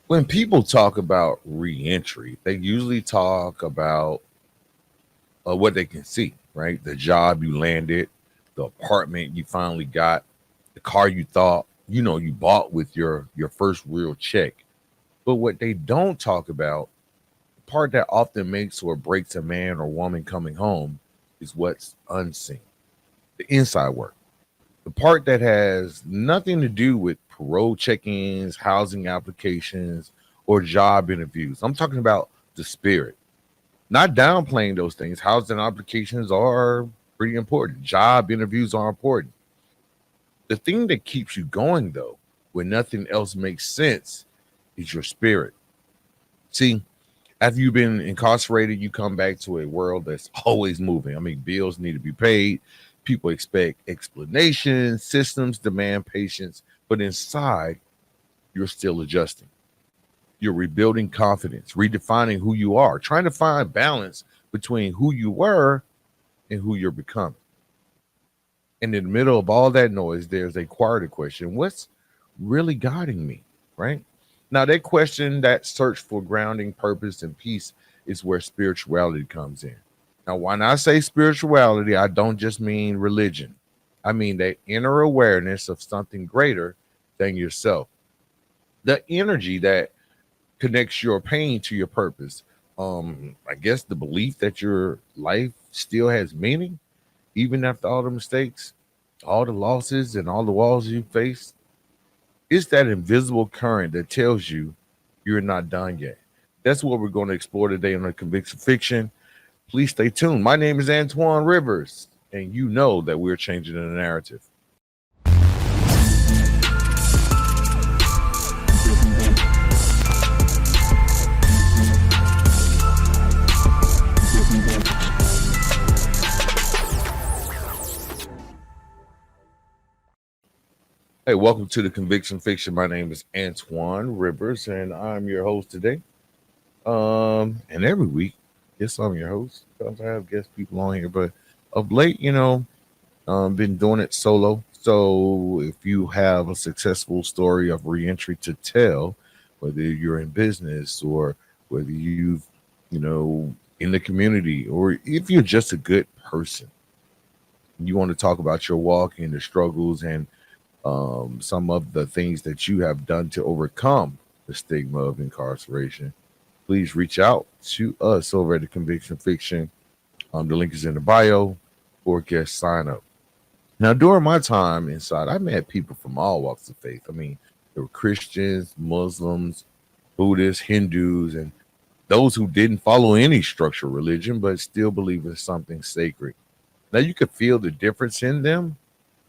When people talk about reentry, they usually talk about what they can see, right? The job you landed, the apartment you finally got, the car you thought you bought with your first real check. But what they don't talk about, the part that often makes or breaks a man or woman coming home, is what's unseen, the inside work, the part that has nothing to do with parole check-ins, housing applications, or job interviews. I'm talking about the spirit. Not downplaying those things. Housing applications are pretty important. Job interviews are important. The thing that keeps you going, though, when nothing else makes sense, is your spirit. See, after you've been incarcerated, you come back to a world that's always moving. I mean, bills need to be paid. People expect explanations. Systems demand patience. But inside, you're still adjusting. You're rebuilding confidence, redefining who you are, trying to find balance between who you were and who you're becoming. And in the middle of all that noise, there's a quieter question: what's really guiding me? Right? Now, that question, that search for grounding, purpose, and peace is where spirituality comes in. Now, when I say spirituality, I don't just mean religion, I mean that inner awareness of something greater than yourself, the energy that connects your pain to your purpose. I guess the belief that your life still has meaning, even after all the mistakes, all the losses, and all the walls you face. It's that invisible current that tells you you're not done yet. That's what we're going to explore today on the Conviction Fiction. Please stay tuned. My name is Antoine Rivers, and you know that we're changing the narrative. Hey, welcome to the Conviction Fiction. My name is Antoine Rivers, and I'm your host today. And every week, yes, I'm your host because I have guest people on here. But of late, been doing it solo. So if you have a successful story of reentry to tell, whether you're in business or whether you've, in the community, or if you're just a good person, you want to talk about your walk and the struggles and some of the things that you have done to overcome the stigma of incarceration, please reach out to us over at the Conviction Fiction. The link is in the bio or guest sign up. Now, during my time inside, I met people from all walks of faith. I mean, there were Christians, Muslims, Buddhists, Hindus, and those who didn't follow any structural religion but still believe in something sacred. Now, you could feel the difference in them.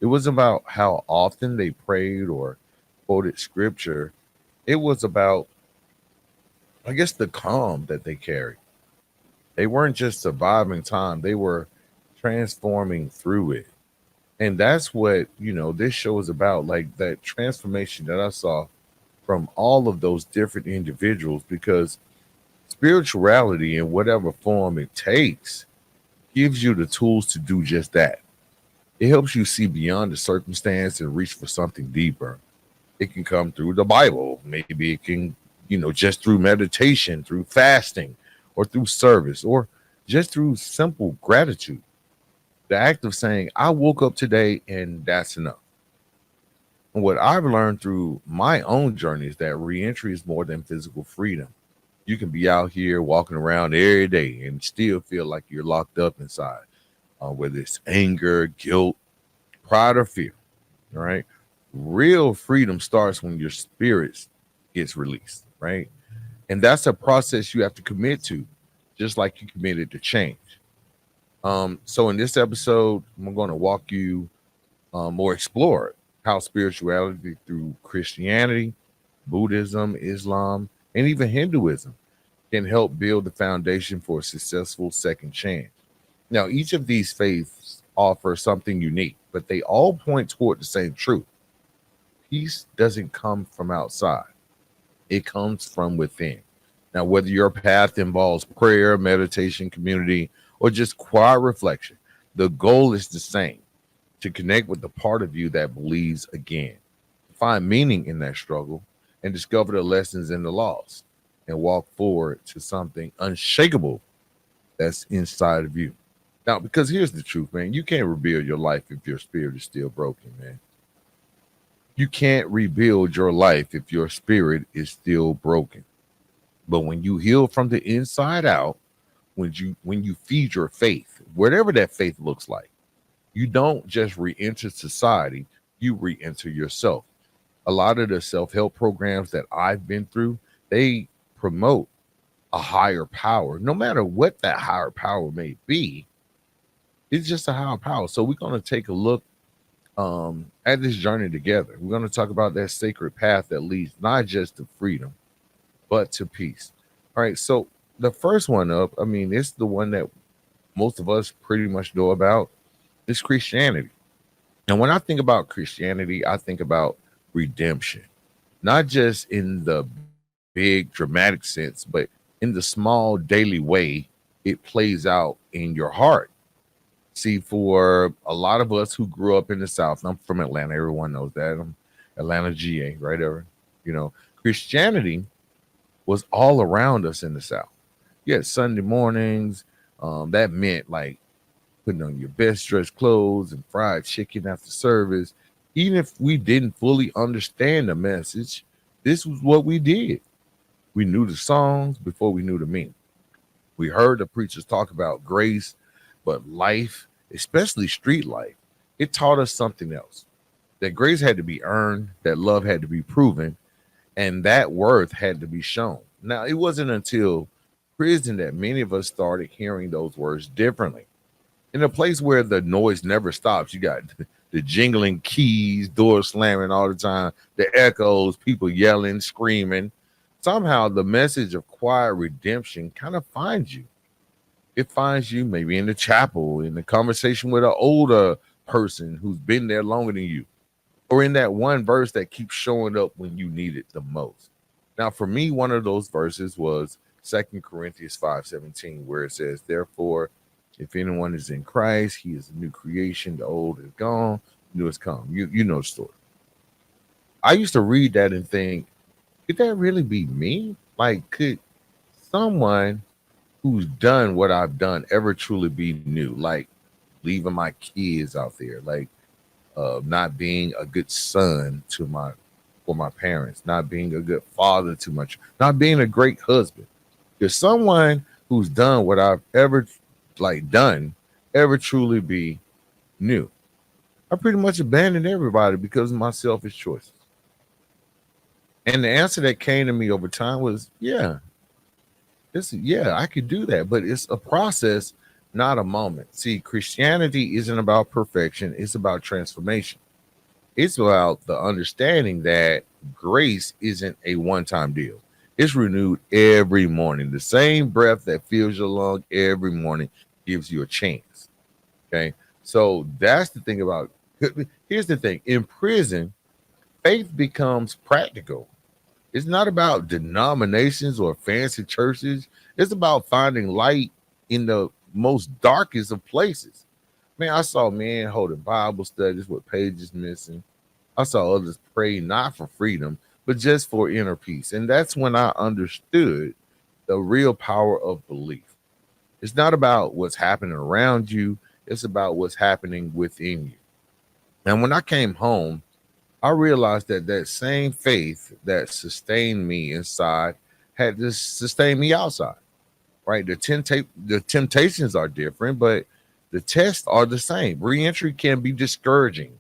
It wasn't about how often they prayed or quoted scripture. It was about, I guess, the calm that they carried. They weren't just surviving time, they were transforming through it. And that's what, this show is about, like that transformation that I saw from all of those different individuals, because spirituality, in whatever form it takes, gives you the tools to do just that. It helps you see beyond the circumstance and reach for something deeper. It can come through the Bible. Maybe it can, just through meditation, through fasting, or through service, or just through simple gratitude. The act of saying, I woke up today and that's enough. And what I've learned through my own journey is that reentry is more than physical freedom. You can be out here walking around every day and still feel like you're locked up inside, whether it's anger, guilt, pride, or fear. All right. Real freedom starts when your spirit gets released, right? And that's a process you have to commit to, just like you committed to change. So in this episode, I'm going to walk you or explore how spirituality through Christianity, Buddhism, Islam, and even Hinduism can help build the foundation for a successful second chance. Now, each of these faiths offer something unique, but they all point toward the same truth. Peace doesn't come from outside, it comes from within. Now, whether your path involves prayer, meditation, community, or just quiet reflection, the goal is the same: to connect with the part of you that believes again, find meaning in that struggle, and discover the lessons in the laws and walk forward to something unshakable that's inside of you. Now, because here's the truth, man, you can't rebuild your life if your spirit is still broken, man. You can't rebuild your life if your spirit is still broken. But when you heal from the inside out, when you feed your faith, whatever that faith looks like, you don't just re-enter society, you re-enter yourself. A lot of the self-help programs that I've been through, they promote a higher power. No matter what that higher power may be, it's just a higher power. So we're going to take a look at this journey together. We're going to talk about that sacred path that leads not just to freedom, but to peace. All right. So the first one up, I mean, it's the one that most of us pretty much know about, is Christianity. And when I think about Christianity, I think about redemption, not just in the big dramatic sense, but in the small daily way it plays out in your heart. See, for a lot of us who grew up in the South, I'm from Atlanta, everyone knows that. I'm Atlanta, GA, right over. You know, Christianity was all around us in the South. Yeah, Sunday mornings. That meant like putting on your best dressed clothes and fried chicken after service. Even if we didn't fully understand the message, this was what we did. We knew the songs before we knew the meaning. We heard the preachers talk about grace, but life, especially street life, it taught us something else. That grace had to be earned, that love had to be proven, and that worth had to be shown. Now, it wasn't until prison that many of us started hearing those words differently. In a place where the noise never stops, you got the jingling keys, doors slamming all the time, the echoes, people yelling, screaming. Somehow the message of quiet redemption kind of finds you. It finds you maybe in the chapel, in the conversation with an older person who's been there longer than you, or in that one verse that keeps showing up when you need it the most. Now, for me, one of those verses was 2 Corinthians 5:17, where it says, therefore, if anyone is in Christ, he is a new creation. The old is gone, new has come. You know the story. I used to read that and think, could that really be me? Like, could someone who's done what I've done ever truly be new? Like leaving my kids out there, like not being a good son to my for my parents, not being a good father to my, not being a great husband. There's someone who's done what I've ever like done ever truly be new. I pretty much abandoned everybody because of my selfish choices. And the answer that came to me over time was, yeah, I could do that, but it's a process, not a moment. See, Christianity isn't about perfection, it's about transformation. It's about the understanding that grace isn't a one-time deal. It's renewed every morning. The same breath that fills your lung every morning gives you a chance. Okay. So that's the thing about, here's the thing. In prison, faith becomes practical. It's not about denominations or fancy churches. It's about finding light in the most darkest of places. Man, I saw men holding Bible studies with pages missing. I saw others pray not for freedom, but just for inner peace. And that's when I understood the real power of belief. It's not about what's happening around you, it's about what's happening within you. And when I came home, I realized that that same faith that sustained me inside had to sustain me outside. Right? The temptations are different, but the tests are the same. Reentry can be discouraging.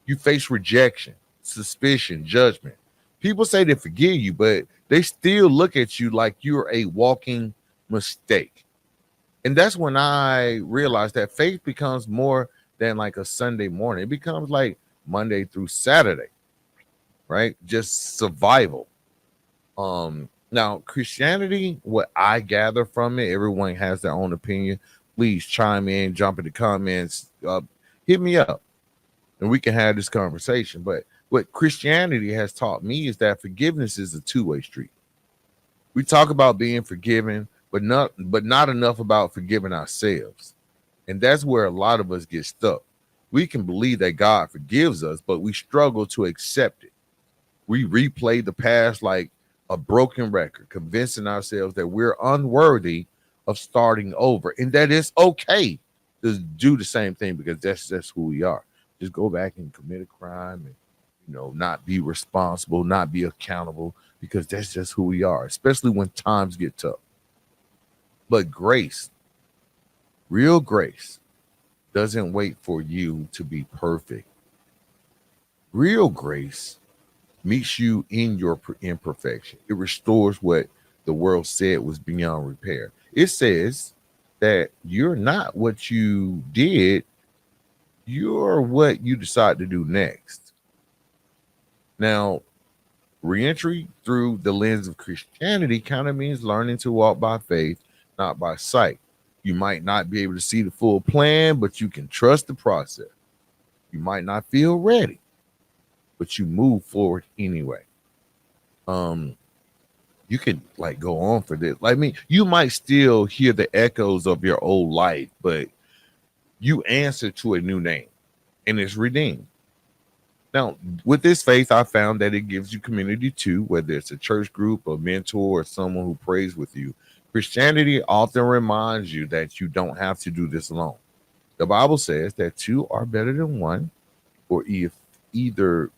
You face rejection, suspicion, judgment. People say they forgive you, but they still look at you like you're a walking mistake. And that's when I realized that faith becomes more than like a Sunday morning. It becomes like Monday through Saturday, right? Just survival. Now Christianity, what I gather from it, everyone has their own opinion. Please chime in, jump in the comments, hit me up, and we can have this conversation. But what Christianity has taught me is that forgiveness is a two-way street. We talk about being forgiven, but not enough about forgiving ourselves. And that's where a lot of us get stuck. We can believe that God forgives us, but we struggle to accept it. We replay the past like a broken record, convincing ourselves that we're unworthy of starting over and that it's okay to do the same thing because that's who we are. Just go back and commit a crime and not be responsible, not be accountable because that's just who we are, especially when times get tough. But grace, real grace, doesn't wait for you to be perfect. Real grace meets you in your imperfection. It restores what the world said was beyond repair. It says that you're not what you did, you're what you decide to do next. Now, reentry through the lens of Christianity kind of means learning to walk by faith, not by sight. You might not be able to see the full plan, but you can trust the process. You might not feel ready, but you move forward anyway. Um, you can like go on for this. Like me, you might still hear the echoes of your old life, but you answer to a new name, and it's redeemed. Now, with this faith, I found that it gives you community too, whether it's a church group, a mentor, or someone who prays with you. Christianity often reminds you that you don't have to do this alone. The Bible says that two are better than one, or if either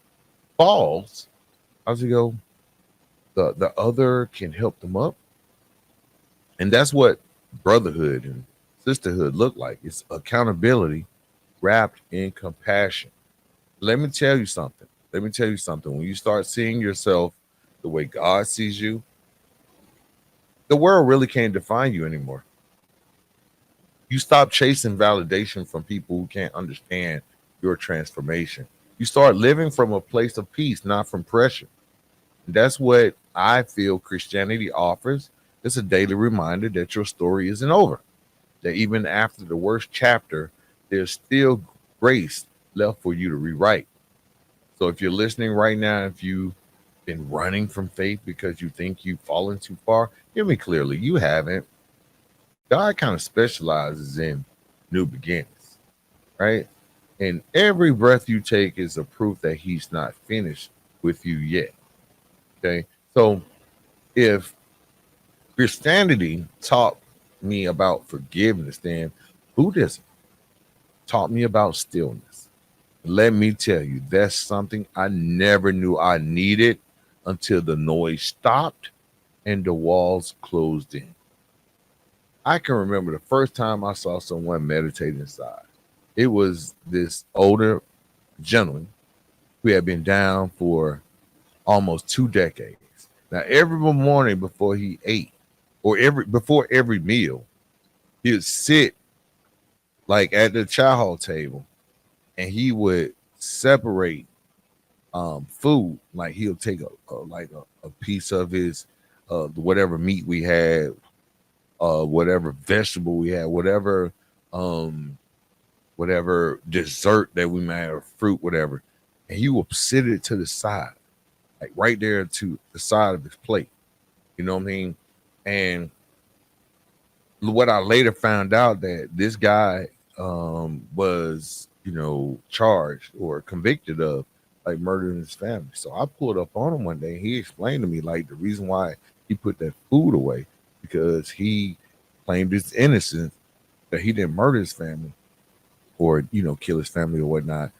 falls, how's it go? The other can help them up. And that's what brotherhood and sisterhood look like. It's accountability wrapped in compassion. Let me tell you something. Let me tell you something. When you start seeing yourself the way God sees you, the world really can't define you anymore. You stop chasing validation from people who can't understand your transformation. You start living from a place of peace, not from pressure. And that's what I feel Christianity offers. It's a daily reminder that your story isn't over, that even after the worst chapter, there's still grace left for you to rewrite. So if you're listening right now, if you've been running from faith because you think you've fallen too far, hear me clearly. You haven't. God kind of specializes in new beginnings, right? And every breath you take is a proof that He's not finished with you yet. Okay. So if Christianity taught me about forgiveness, then Buddhism taught me about stillness. Let me tell you, that's something I never knew I needed until the noise stopped and the walls closed in. I can remember the first time I saw someone meditate inside. It was this older gentleman who had been down for almost 2 decades. Now, every morning before he ate, or before every meal, he would sit like at the chow hall table, and he would separate food. Like he'll take a piece of his whatever meat we had, whatever vegetable we had, um whatever dessert that we might have, fruit, whatever, and he will sit it to the side, like right there to the side of his plate. You know what I mean? And what I later found out that this guy was, charged or convicted of like murdering his family. So I pulled up on him one day. And he explained to me like the reason why he put that food away because he claimed his innocence, that he didn't murder his family or kill his family or whatnot.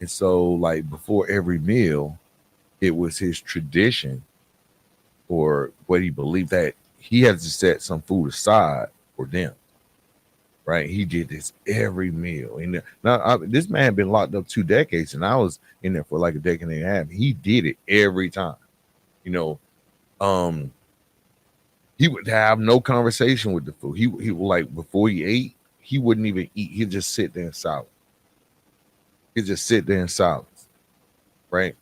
And so like before every meal, it was his tradition or what he believed that he had to set some food aside for them. Right, he did this every meal, and this man had been locked up 2 decades, and I was in there for like a decade and a half. He did it every time. You know, um, he would have no conversation with the food. He would like before he ate, he wouldn't even eat. He'd just sit there in silence. He'd just sit there in silence, right?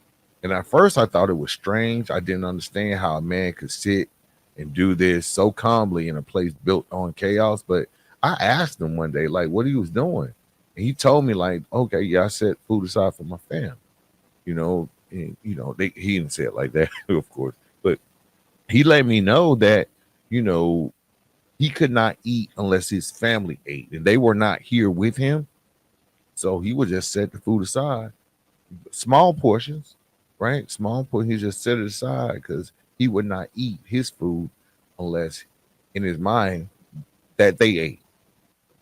And at first, I thought it was strange. I didn't understand how a man could sit and do this so calmly in a place built on chaos. But I asked him one day, like, what he was doing, and he told me, like, okay, yeah, I set food aside for my family. And, he didn't say it like that, of course, but he let me know that, you know, he could not eat unless his family ate, and they were not here with him. So he would just set the food aside, small portions, right? Small portion, he just set it aside because he would not eat his food unless in his mind that they ate,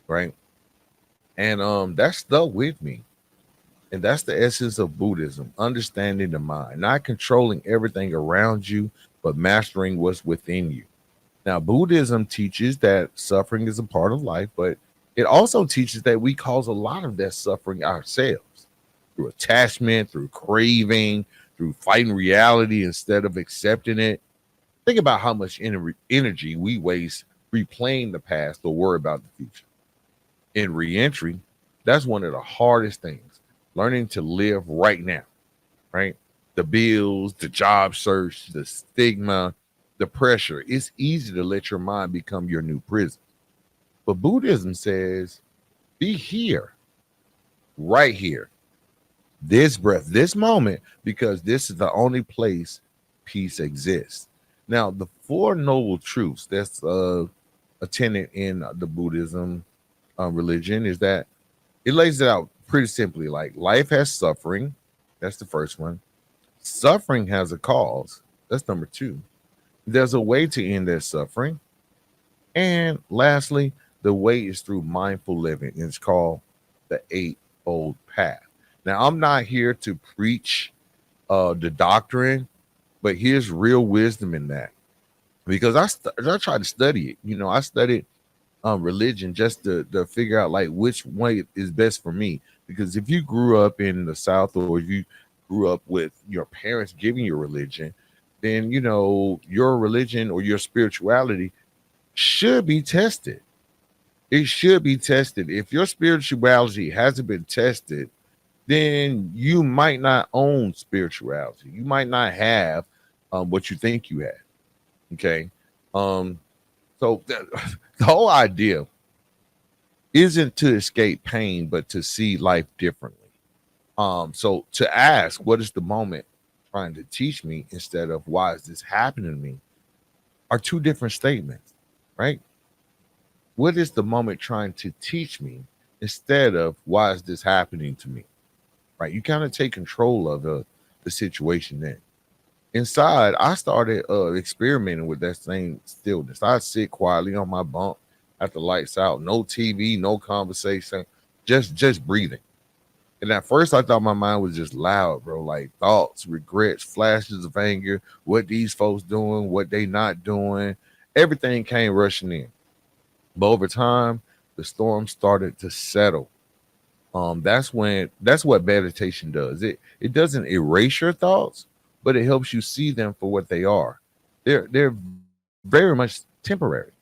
right? And that stuck with me. And that's the essence of Buddhism, understanding the mind, not controlling everything around you, but mastering what's within you. Now, Buddhism teaches that suffering is a part of life, but it also teaches that we cause a lot of that suffering ourselves through attachment, through craving, through fighting reality instead of accepting it. Think about how much energy we waste replaying the past or worry about the future. In reentry, that's one of the hardest things, learning to live right now, right? The bills, the job search, the stigma, the pressure. It's easy to let your mind become your new prison. But Buddhism says, be here, right here, this breath, this moment, because this is the only place peace exists. Now, the Four Noble Truths, that's a tenet in the Buddhism religion, is that it lays it out pretty simply like life has suffering. That's the first one. Suffering has a cause. That's number two. There's a way to end that suffering. And lastly, the way is through mindful living. It's called the Eightfold Path. Now, I'm not here to preach the doctrine, but here's real wisdom in that because I tried to study it. I studied religion just to figure out like which way is best for me. Because if you grew up in the South or if you grew up with your parents giving you religion, then your religion or your spirituality should be tested. It should be tested. If your spirituality hasn't been tested, then you might not own spirituality. You might not have what you think you have. Okay. Um, so the whole idea isn't to escape pain, but to see life differently. So to ask, what is the moment trying to teach me instead of why is this happening to me are two different statements, right? What is the moment trying to teach me instead of why is this happening to me? Right? You kind of take control of the situation then. Inside, I started experimenting with that same stillness. I sit quietly on my bunk at the lights out, no TV, no conversation, just breathing. And at first, I thought my mind was just loud, bro. Like thoughts, regrets, flashes of anger, what these folks doing, what they not doing. Everything came rushing in. But over time, the storm started to settle. That's what meditation does. It doesn't erase your thoughts, but it helps you see them for what they are. They're very much temporary.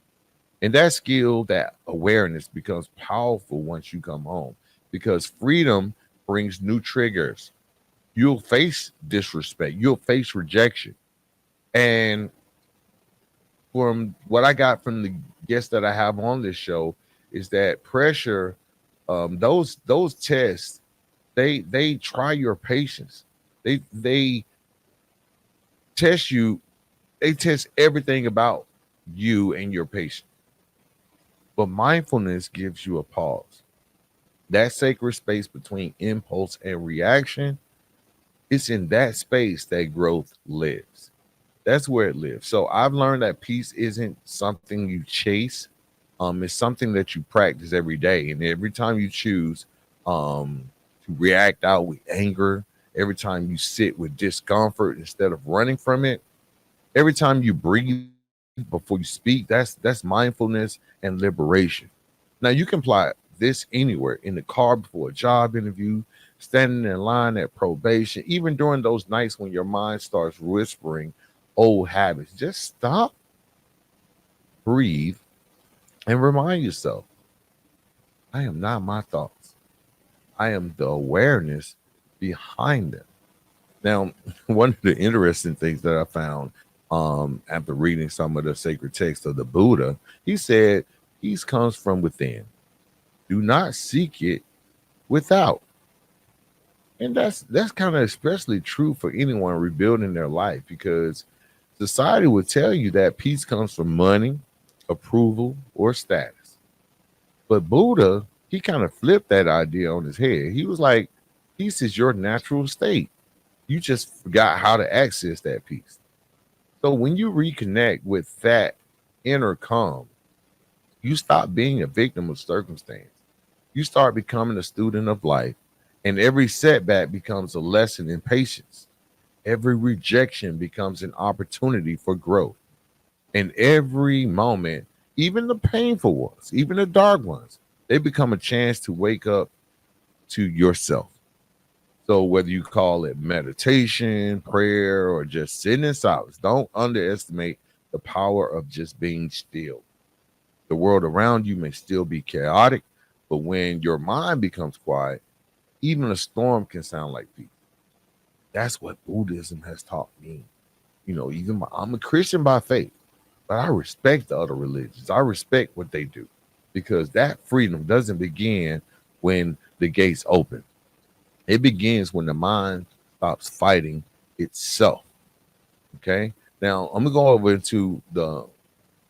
And that skill, that awareness becomes powerful once you come home because freedom brings new triggers. You'll face disrespect, you'll face rejection. And from what I got from the guests that I have on this show is that pressure, those tests, they try your patience. They test you, they test everything about you and your patience. But mindfulness gives you a pause. That sacred space between impulse and reaction, it's in that space that growth lives. That's where it lives. So I've learned that peace isn't something you chase. It's something that you practice every day. And every time you choose to react out with anger, every time you sit with discomfort instead of running from it, every time you breathe before you speak, that's mindfulness and liberation. Now you can apply this anywhere in the car before a job interview, standing in line at probation, even during those nights when your mind starts whispering old habits. Just stop, breathe, and remind yourself, I am not my thoughts. I am the awareness behind them. Now, one of the interesting things that I found after reading some of the sacred texts of the Buddha, he said, peace comes from within. Do not seek it without. And that's kind of especially true for anyone rebuilding their life because society would tell you that peace comes from money, approval, or status. But Buddha, he kind of flipped that idea on his head. He was like, peace is your natural state. You just forgot how to access that peace. So when you reconnect with that inner calm, you stop being a victim of circumstance. You start becoming a student of life, and every setback becomes a lesson in patience. Every rejection becomes an opportunity for growth. And every moment, even the painful ones, even the dark ones, they become a chance to wake up to yourself. So whether you call it meditation, prayer, or just sitting in silence, don't underestimate the power of just being still. The world around you may still be chaotic, but when your mind becomes quiet, even a storm can sound like peace. That's what Buddhism has taught me. Even I'm a Christian by faith, but I respect the other religions. I respect what they do because that freedom doesn't begin when the gates open. It begins when the mind stops fighting itself. Okay. Now I'm gonna go over into the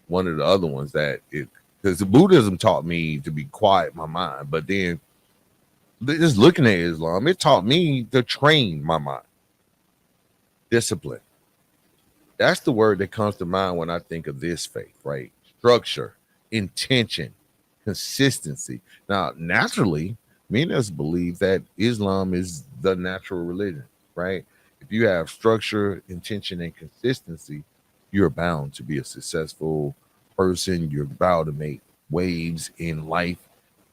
one of the other ones that it because the Buddhism taught me to be quiet my mind, but then just looking at Islam, it taught me to train my mind. Discipline. That's the word that comes to mind when I think of this faith, right? Structure, intention, consistency. Now, naturally, many of us believe that Islam is the natural religion, right? If you have structure, intention, and consistency, you're bound to be a successful person. You're bound to make waves in life.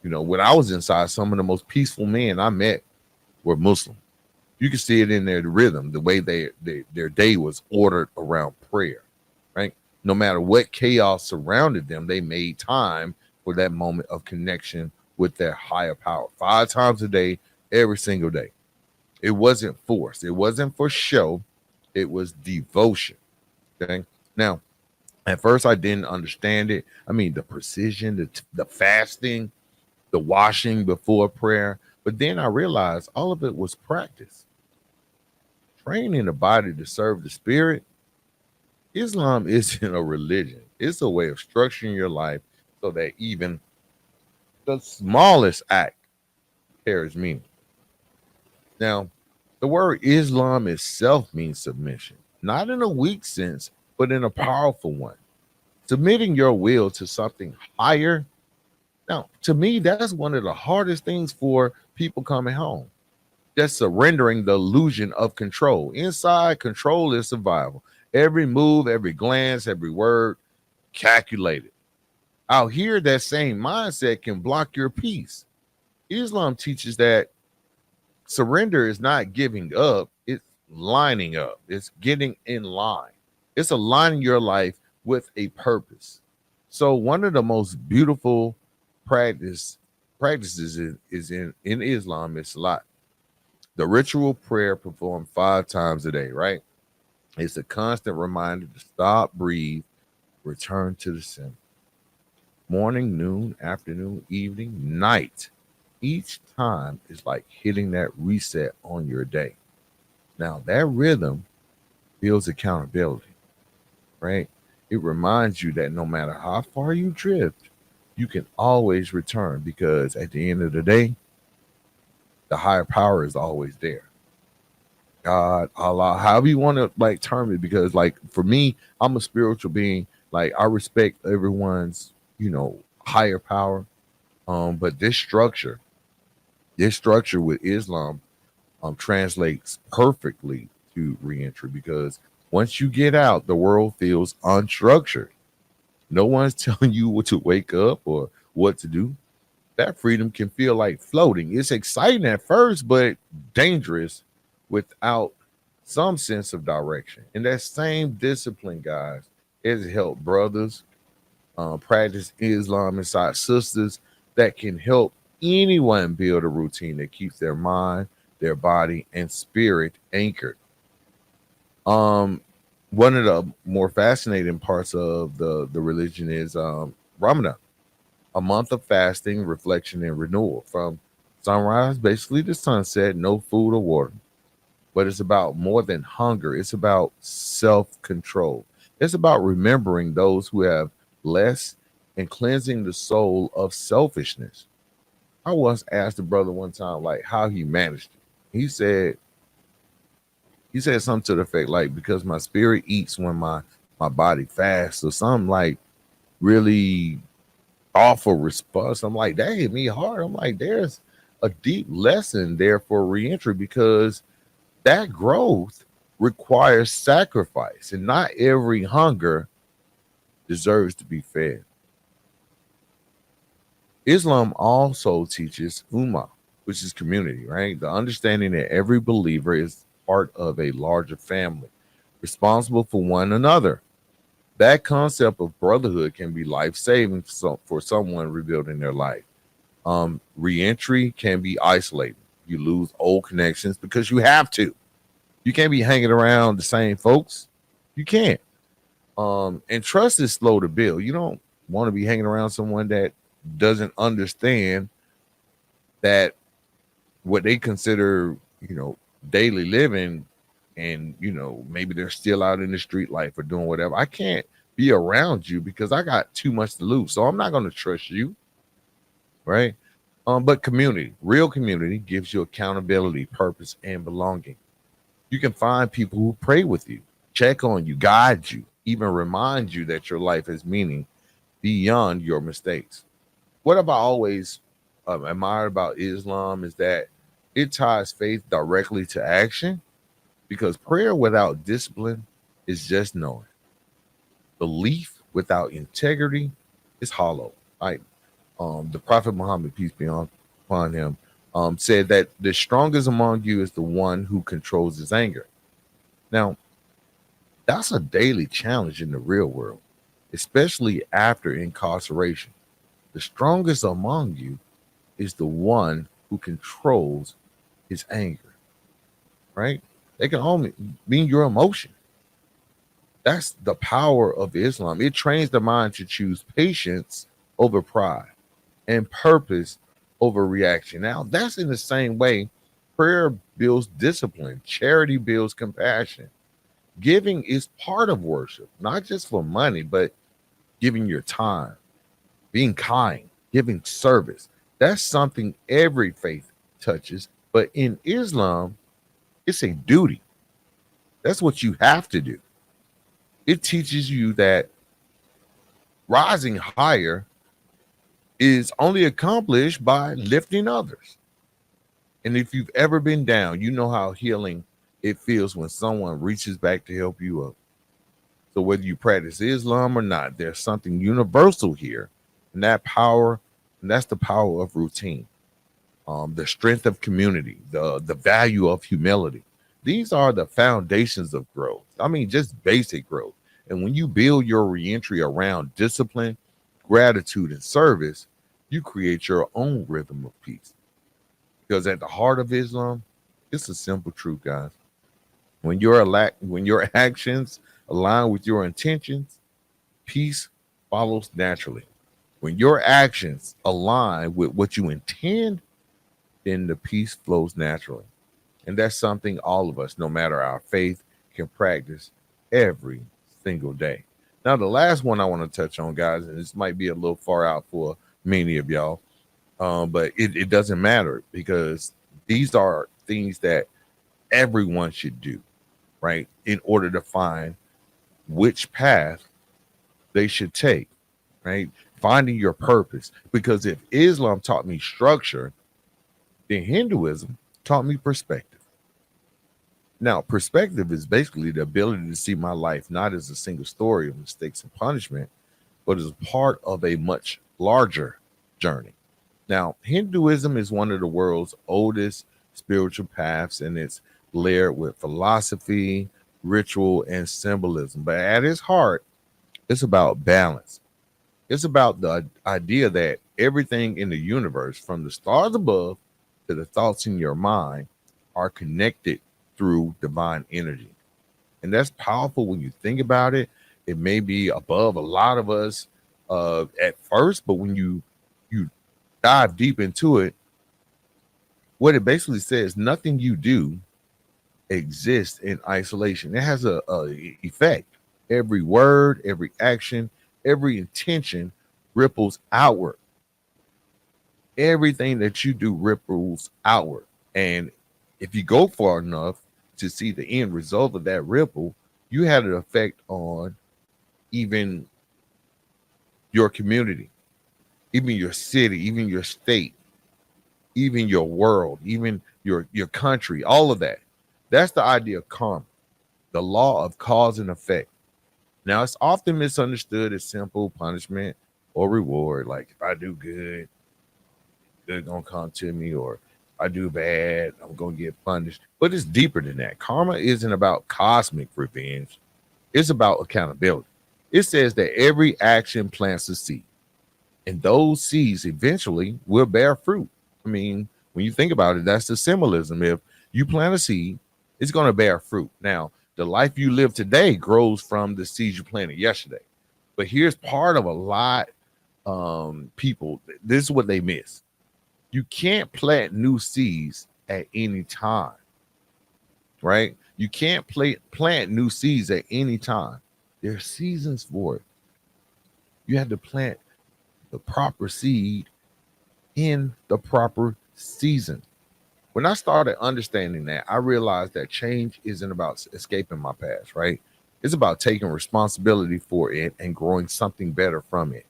When I was inside, some of the most peaceful men I met were Muslim. You can see it in their rhythm, the way their day was ordered around prayer, right? No matter what chaos surrounded them, they made time for that moment of connection with their higher power. 5 times a day, every single day. It wasn't forced. It wasn't for show. It was devotion. Okay. Now, at first, I didn't understand it. I mean, the precision, the fasting, the washing before prayer. But then I realized all of it was practice. Training the body to serve the spirit. Islam isn't a religion, it's a way of structuring your life so that even the smallest act carries meaning. Now, the word Islam itself means submission, not in a weak sense, but in a powerful one. Submitting your will to something higher. Now, to me, that's one of the hardest things for people coming home. Just surrendering the illusion of control. Inside, control is survival. Every move, every glance, every word calculated. Out here, that same mindset can block your peace. Islam teaches that surrender is not giving up, it's lining up, it's getting in line, it's aligning your life with a purpose. So, one of the most beautiful practices is in Islam is salat. The ritual prayer performed 5 times a day, right? It's a constant reminder to stop, breathe, return to the center. Morning, noon, afternoon, evening, night. Each time is like hitting that reset on your day. Now, that rhythm builds accountability, right? It reminds you that no matter how far you drift, you can always return because at the end of the day, the higher power is always there. God, Allah, however you want to like term it, because like for me, I'm a spiritual being. Like I respect everyone's, higher power. But this structure with Islam translates perfectly to reentry because once you get out, the world feels unstructured. No one's telling you what to wake up or what to do. That freedom can feel like floating. It's exciting at first, but dangerous without some sense of direction. And that same discipline, guys, has helped brothers practice Islam inside sisters that can help anyone build a routine that keeps their mind, their body, and spirit anchored. Um, One of the more fascinating parts of the religion is Ramadan, a month of fasting, reflection, and renewal from sunrise, basically to sunset, no food or water. But it's about more than hunger, it's about self control. It's about remembering those who have less and cleansing the soul of selfishness. I once asked a brother one time, like, how he managed it. He said, He said something to the effect like, because my spirit eats when my body fasts, or something like really awful response. I'm like, that hit me hard. I'm like, there's a deep lesson there for reentry, because that growth requires sacrifice, and not every hunger deserves to be fed. Islam also teaches ummah, which is community, right? The understanding that every believer is part of a larger family, responsible for one another. That concept of brotherhood can be life saving for someone rebuilding their life. Reentry can be isolating. You lose old connections because you have to. You can't be hanging around the same folks. You can't. And trust is slow to build. You don't want to be hanging around someone that doesn't understand that what they consider, daily living, and maybe they're still out in the street life or doing whatever. I can't be around you because I got too much to lose. So I'm not going to trust you, right? But community, real community, gives you accountability, purpose, and belonging. You can find people who pray with you, check on you, guide you, even remind you that your life has meaning beyond your mistakes. What have I always admired about Islam is that it ties faith directly to action, because prayer without discipline is just knowing. Belief without integrity is hollow. Like the Prophet Muhammad, peace be upon him, said that the strongest among you is the one who controls his anger. Now, that's a daily challenge in the real world, especially after incarceration. The strongest among you is the one who controls his anger, right? They can only mean your emotion. That's the power of Islam. It trains the mind to choose patience over pride and purpose over reaction. Now, that's in the same way prayer builds discipline, charity builds compassion. Giving is part of worship, not just for money, but giving your time, being kind, giving service. That's something every faith touches. But in Islam, it's a duty. That's what you have to do. It teaches you that rising higher is only accomplished by lifting others. And if you've ever been down, you know how healing it feels when someone reaches back to help you up. So whether you practice Islam or not, there's something universal here, and that's the power of routine, the strength of community, the value of humility. These are the foundations of growth. I mean, just basic growth. And when you build your reentry around discipline, gratitude, and service, you create your own rhythm of peace. Because at the heart of Islam, it's a simple truth, guys. When your actions align with your intentions, peace follows naturally. When your actions align with what you intend, then the peace flows naturally. And that's something all of us, no matter our faith, can practice every single day. Now, the last one I want to touch on, guys, and this might be a little far out for many of y'all, but it doesn't matter, because these are things that everyone should do, right? In order to find which path they should take, right? Finding your purpose. Because if Islam taught me structure, then Hinduism taught me perspective. Now, perspective is basically the ability to see my life not as a single story of mistakes and punishment, but as part of a much larger journey. Now, Hinduism is one of the world's oldest spiritual paths, and it's layered with philosophy, ritual, and symbolism. But at its heart, it's about balance. It's about the idea that everything in the universe, from the stars above to the thoughts in your mind, are connected through divine energy. And that's powerful when you think about it. It may be above a lot of us at first, but when you dive deep into it, what it basically says, nothing you do exists in isolation. It has a effect. Every word, every action, every intention ripples outward. Everything that you do ripples outward. And if you go far enough, to see the end result of that ripple, you had an effect on even your community, even your city, even your state, even your world, even your country, all of that. That's the idea of karma, the law of cause and effect. Now, it's often misunderstood as simple punishment or reward. Like if I do good, good gonna come to me, or I do bad, I'm gonna get punished. But it's deeper than that. Karma isn't about cosmic revenge. It's about accountability. It says that every action plants a seed, and those seeds eventually will bear fruit. I mean, when you think about it, that's the symbolism. If you plant a seed, it's going to bear fruit. Now, the life you live today grows from the seeds you planted yesterday. But here's part of a lot people. This is what they miss. You can't plant new seeds at any time, right? You can't plant new seeds at any time. There are seasons for it. You have to plant the proper seed in the proper season. When I started understanding that, I realized that change isn't about escaping my past, right? It's about taking responsibility for it and growing something better from it.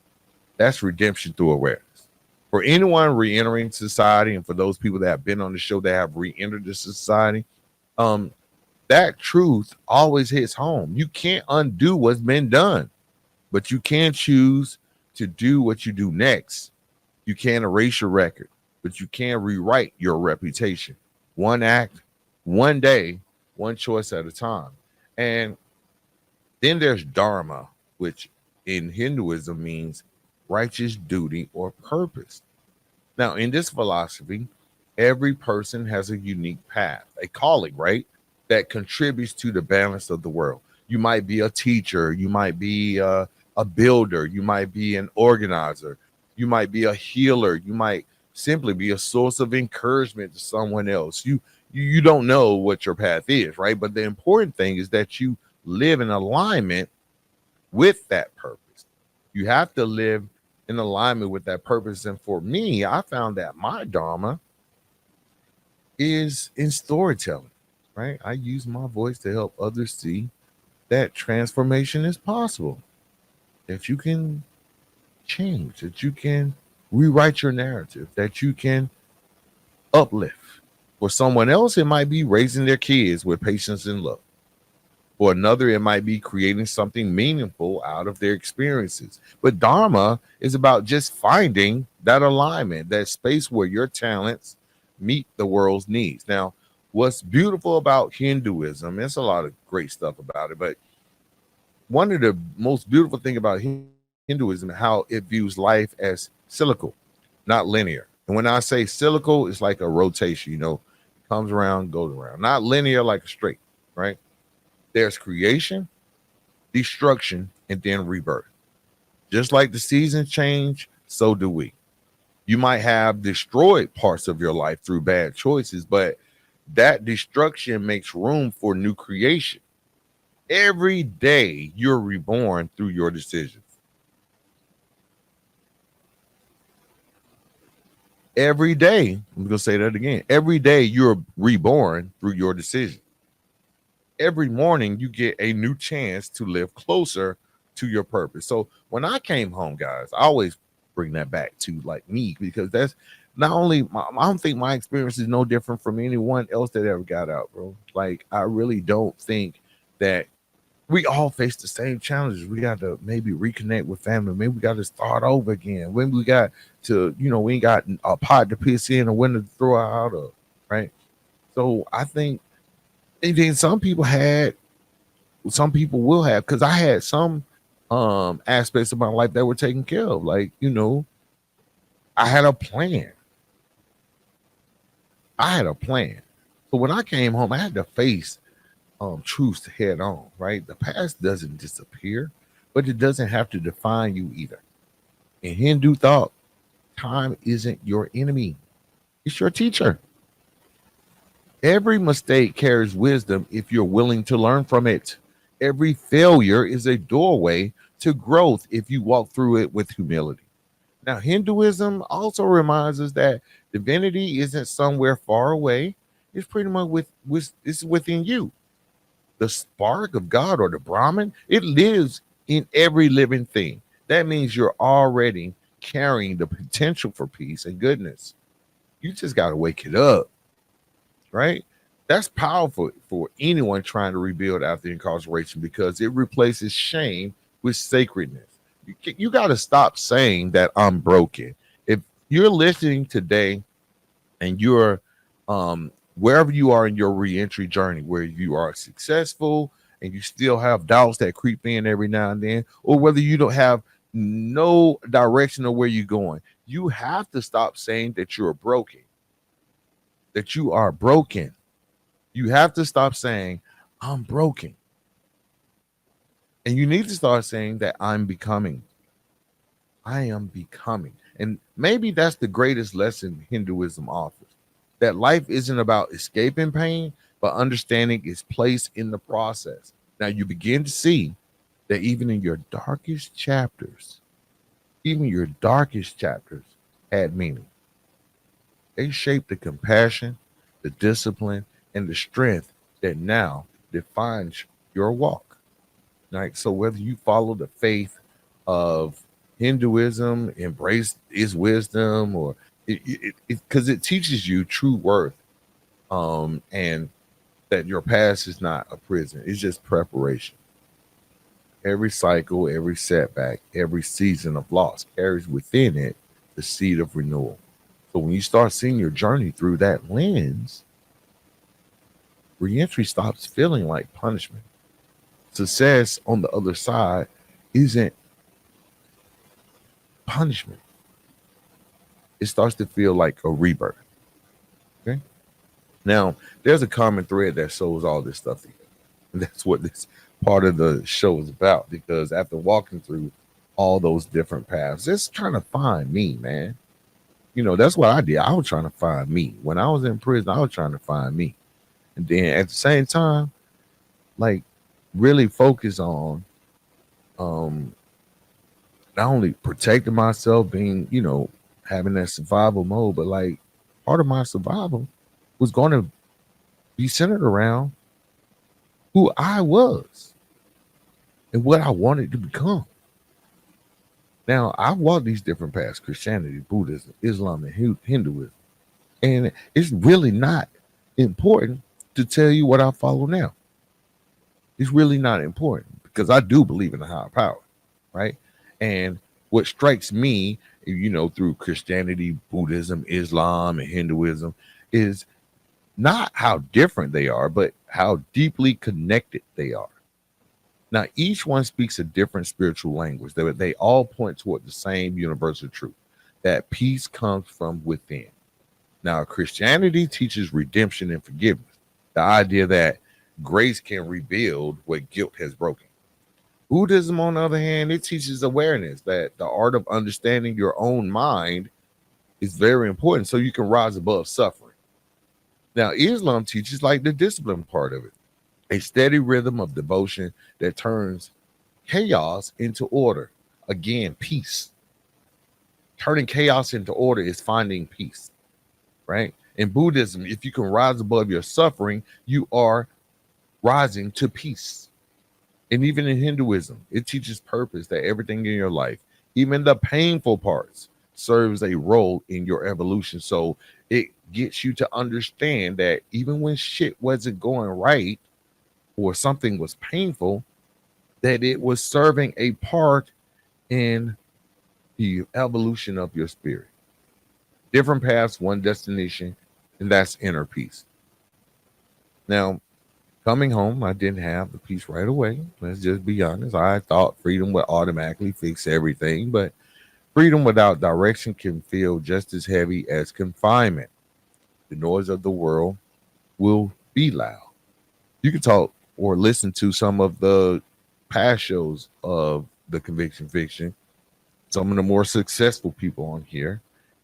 That's redemption through awareness. For anyone re-entering society, and for those people that have been on the show that have re-entered the society, um, that truth always hits home. You can't undo what's been done, but you can choose to do what you do next. You can't erase your record, but you can rewrite your reputation. One act, one day, one choice at a time. And then there's dharma, which in Hinduism means righteous duty or purpose. Now, in this philosophy, every person has a unique path, a calling, right? That contributes to the balance of the world. You might be a teacher, you might be a builder, you might be an organizer, you might be a healer, you might simply be a source of encouragement to someone else. You don't know what your path is, right? But the important thing is that you live in alignment with that purpose. You have to live in alignment with that purpose. And for me, I found that my dharma is in storytelling, right? I use my voice to help others see that transformation is possible, that you can change, that you can rewrite your narrative, that you can uplift. For someone else, it might be raising their kids with patience and love. For another, it might be creating something meaningful out of their experiences. But Dharma is about just finding that alignment, that space where your talents meet the world's needs. Now, what's beautiful about Hinduism, there's a lot of great stuff about it, but one of the most beautiful thing about Hinduism is how it views life as cyclical, not linear. And when I say cyclical, it's like a rotation, comes around, goes around, not linear like a straight, right? There's creation, destruction, and then rebirth. Just like the seasons change, so do we. You might have destroyed parts of your life through bad choices, but that destruction makes room for new creation. Every day you're reborn through your decisions. Every day, I'm going to say that again. Every day you're reborn through your decision. Every morning you get a new chance to live closer to your purpose. So when I came home, guys, I always bring that back to like me, because that's not only I don't think my experience is no different from anyone else that ever got out, bro. Like I really don't think that we all face the same challenges. We got to maybe reconnect with family. Maybe we got to start over again. When we got to, we ain't got a pot to piss in, a window to throw out of, right? So I think, and then some people will have, because I had some aspects of my life that were taken care of. Like, I had a plan. So when I came home, I had to face truths head on, right? The past doesn't disappear, but it doesn't have to define you either. In Hindu thought, time isn't your enemy, it's your teacher. Every mistake carries wisdom if you're willing to learn from it. Every failure is a doorway to growth if you walk through it with humility. Now, Hinduism also reminds us that divinity isn't somewhere far away. It's pretty much with it's within you. The spark of God or the Brahman, it lives in every living thing. That means you're already carrying the potential for peace and goodness. You just got to wake it up, right? That's powerful for anyone trying to rebuild after incarceration because it replaces shame with sacredness. You got to stop saying that I'm broken. If you're listening today and you're wherever you are in your reentry journey, where you are successful and you still have doubts that creep in every now and then, or whether you don't have no direction of where you're going, you have to stop saying that you're broken, that you are broken. You have to stop saying, I'm broken. And you need to start saying that I'm becoming. I am becoming. And maybe that's the greatest lesson Hinduism offers, that life isn't about escaping pain, but understanding its place in the process. Now you begin to see that even in your darkest chapters, even your darkest chapters had meaning. They shaped the compassion, the discipline, and the strength that now defines your walk. Right? So whether you follow the faith of Hinduism, embrace its wisdom, or because it teaches you true worth, and that your past is not a prison; it's just preparation. Every cycle, every setback, every season of loss carries within it the seed of renewal. So when you start seeing your journey through that lens, reentry stops feeling like punishment. Success on the other side isn't punishment. It starts to feel like a rebirth. Okay. Now, there's a common thread that shows all this stuff together. And that's what this part of the show is about. Because after walking through all those different paths, just trying to find me, man. That's what I did. I was trying to find me. When I was in prison, I was trying to find me. And then at the same time, like really focus on um not only protecting myself, being, having that survival mode, but like part of my survival was going to be centered around who I was and what I wanted to become. Now, I've walked these different paths: Christianity, Buddhism, Islam, and Hinduism. And it's really not important to tell you what I follow now. It's really not important because I do believe in a higher power, right? And what strikes me, through Christianity, Buddhism, Islam, and Hinduism is not how different they are, but how deeply connected they are. Now, each one speaks a different spiritual language. They all point toward the same universal truth, that peace comes from within. Now, Christianity teaches redemption and forgiveness, the idea that grace can rebuild what guilt has broken. Buddhism, on the other hand, it teaches awareness, that the art of understanding your own mind is very important so you can rise above suffering. Now, Islam teaches like the discipline part of it, a steady rhythm of devotion that turns chaos into order. Again, peace. Turning chaos into order is finding peace, right? In Buddhism, if you can rise above your suffering, you are rising to peace. And even in Hinduism, it teaches purpose, that everything in your life, even the painful parts, serves a role in your evolution. So it gets you to understand that even when shit wasn't going right or something was painful, that it was serving a part in the evolution of your spirit. Different paths, one destination, and that's inner peace. Now, coming home, I didn't have the peace right away. Let's just be honest. I thought freedom would automatically fix everything, but freedom without direction can feel just as heavy as confinement. The noise of the world will be loud. You can talk or listen to some of the past shows of the Conviction Fiction. Some of the more successful people on here,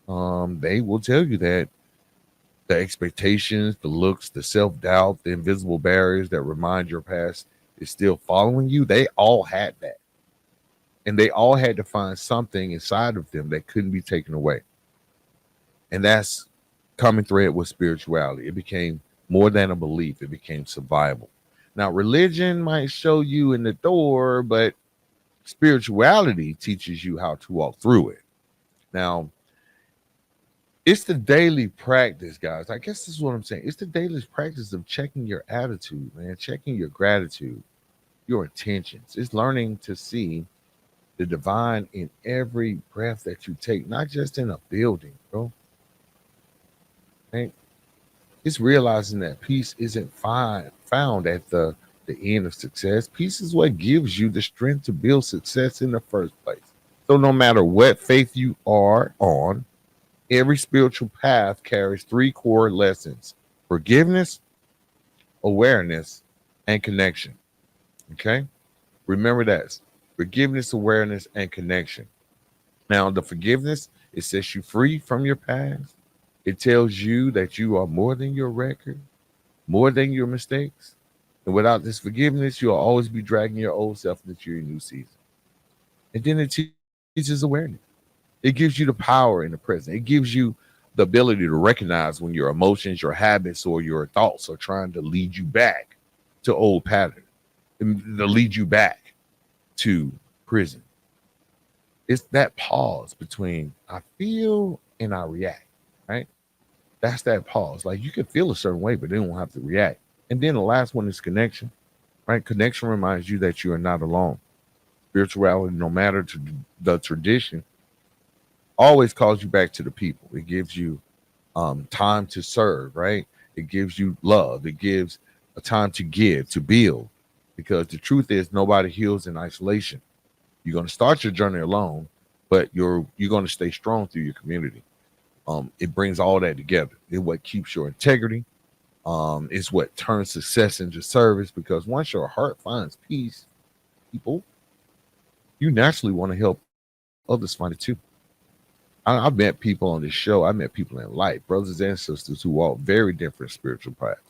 they will tell you that the expectations, the looks, the self-doubt, the invisible barriers that remind your past is still following you. They all had that. And they all had to find something inside of them that couldn't be taken away. And that's common thread with spirituality. It became More than a belief, it became survival. Now, religion might show you in the door, but spirituality teaches you how to walk through it. Now, it's the daily practice, guys. I guess this is what I'm saying. It's the daily practice of checking your attitude, man, checking your gratitude, your intentions. It's learning to see the divine in every breath that you take, not just in a building, bro. Right? It's realizing that peace isn't found at the end of success. Peace is what gives you the strength to build success in the first place. So no matter what faith you are on, every spiritual path carries three core lessons: forgiveness, awareness, and connection. Okay? Remember that. Forgiveness, awareness, and connection. Now, the forgiveness, it sets you free from your past. It tells you that you are more than your record, more than your mistakes. And without this forgiveness, you'll always be dragging your old self into your new season. And then it teaches awareness. It gives you the power in the present. It gives you the ability to recognize when your emotions, your habits, or your thoughts are trying to lead you back to old patterns, to lead you back to prison. It's that pause between I feel and I react, right? That's that pause. Like you can feel a certain way, but they don't have to react. And then the last one is connection, right? Connection reminds you that you are not alone. Spirituality, no matter to the tradition, always calls you back to the people. It gives you time to serve, right? It gives you love. It gives a time to give, to build. Because the truth is, nobody heals in isolation. You're going to start your journey alone, but you're going to stay strong through your community. It brings all that together. It's what keeps your integrity. It's what turns success into service. Because once your heart finds peace, people, you naturally want to help others find it too. I've met people on this show. I met people in life, brothers and sisters who walk very different spiritual paths.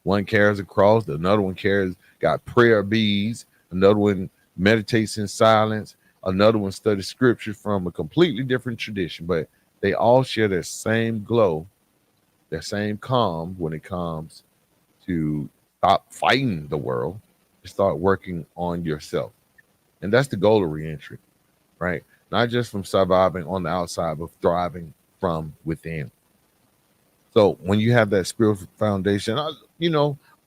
One carries a cross, another one got prayer beads, another one meditates in silence, another one studies scripture from a completely different tradition, but they all share that same glow, that same calm when it comes to stop fighting the world and start working on yourself. And that's the goal of reentry, right? Not just from surviving on the outside, but thriving from within. So when you have that spiritual foundation,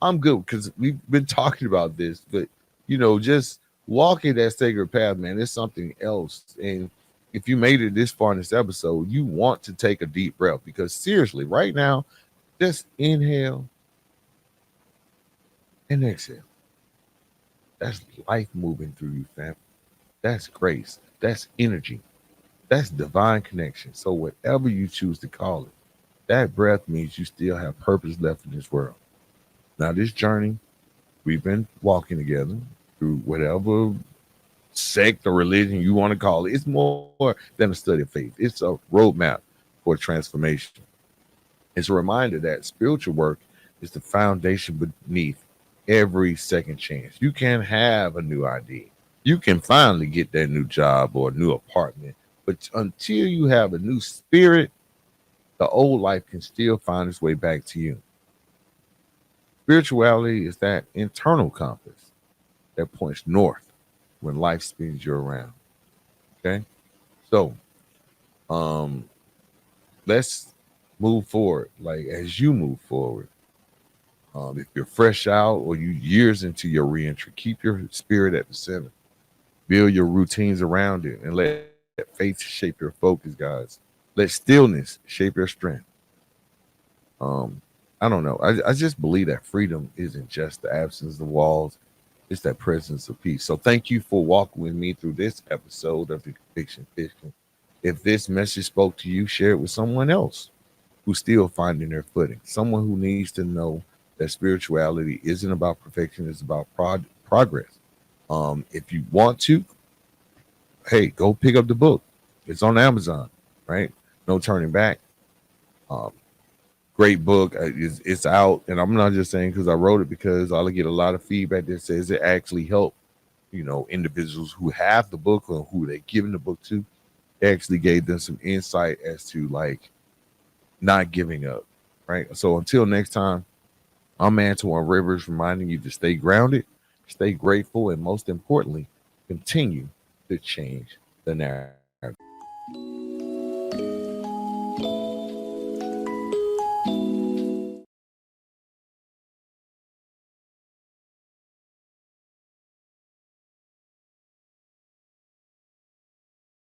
I'm good because we've been talking about this, but just walking that sacred path, man, is something else. And if you made it this far in this episode, you want to take a deep breath because seriously, right now, just inhale and exhale. That's life moving through you, fam. That's grace. That's energy. That's divine connection. So whatever you choose to call it, that breath means you still have purpose left in this world. Now, this journey we've been walking together through whatever sect or religion you want to call it, it's more than a study of faith. It's a roadmap for transformation. It's a reminder that spiritual work is the foundation beneath every second chance. You can have a new idea. You can finally get that new job or a new apartment. But until you have a new spirit, the old life can still find its way back to you. Spirituality is that internal compass that points north when life spins you around. Okay. So um let's move forward. Like as you move forward, if you're fresh out or you years into your reentry, keep your spirit at the center. Build your routines around it and let faith shape your focus, guys. Let stillness shape your strength. Um, I don't know. I just believe that freedom isn't just the absence of walls, it's that presence of peace. So thank you for walking with me through this episode of the Conviction Fiction. If this message spoke to you, share it with someone else who's still finding their footing, someone who needs to know that spirituality isn't about perfection, it's about progress. If you want to, hey, go pick up the book. It's on Amazon, right? No turning back. Um, Great book. It's out, and I'm not just saying because I wrote it because I get a lot of feedback that says it actually helped, individuals who have the book or who they given the book to. It actually gave them some insight as to like not giving up, right? So until next time, I'm Antoine Rivers, reminding you to stay grounded, stay grateful, and most importantly, continue to change the narrative.